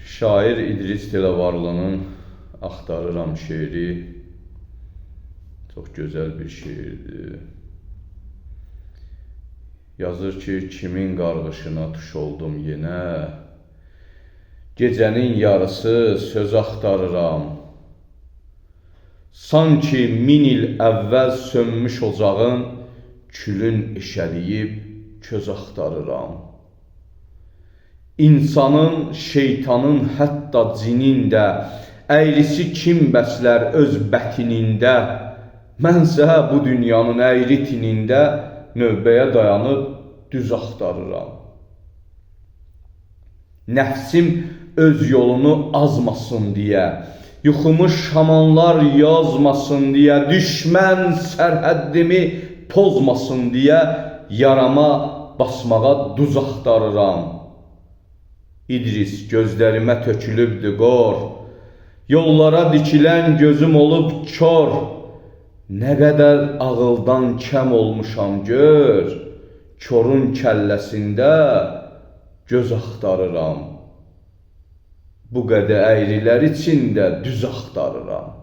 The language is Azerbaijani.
Şair İdris Dilavarlının Axtarıram şeiri çok güzel bir şiirdir. Yazır ki, kimin qarğışına tuş oldum yenə, gecənin yarısı söz axtarıram. Sanki 1000 il əvvəl sönmüş ocağın külün eşəliyib köz axtarıram. İnsanın, şeytanın, hətta cinin də əyrisi kim bəslər öz bətinində? Mənsə bu dünyanın əyri tinində növbəyə dayanıb düz axtarıram. Nəfsim öz yolunu azmasın deyə, yuxumu şamanlar yazmasın deyə, düşmən sərhəddimi pozmasın deyə, yarama basmağa duz axtarıram. İdris, gözlərimə tökülübdü qor, yollara dikilən gözüm olub kör. Nə qədər ağıldan kəm olmuşam gör, körün kəlləsində göz axtarıram. Bu qədər əyrilər içində düz axtarıram.